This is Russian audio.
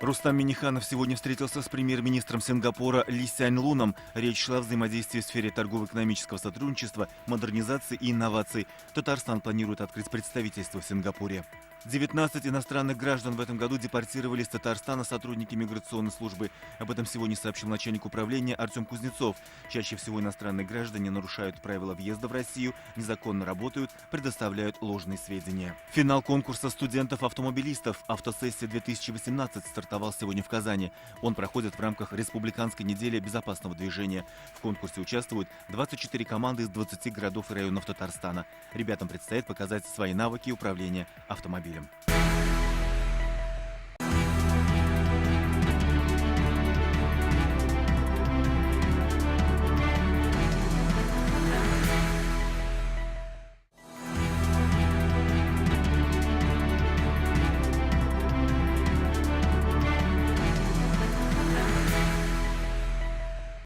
Рустам Минниханов сегодня встретился с премьер-министром Сингапура Ли Сянь Луном. Речь шла о взаимодействии в сфере торгово-экономического сотрудничества, модернизации и инноваций. Татарстан планирует открыть представительство в Сингапуре. 19 иностранных граждан в этом году депортировали из Татарстана сотрудники миграционной службы. Об этом сегодня сообщил начальник управления Артем Кузнецов. Чаще всего иностранные граждане нарушают правила въезда в Россию, незаконно работают, предоставляют ложные сведения. Финал конкурса студентов-автомобилистов «Автосессия 2018» стартовал сегодня в Казани. Он проходит в рамках Республиканской недели безопасного движения. В конкурсе участвуют 24 команды из 20 городов и районов Татарстана. Ребятам предстоит показать свои навыки управления автомобилем.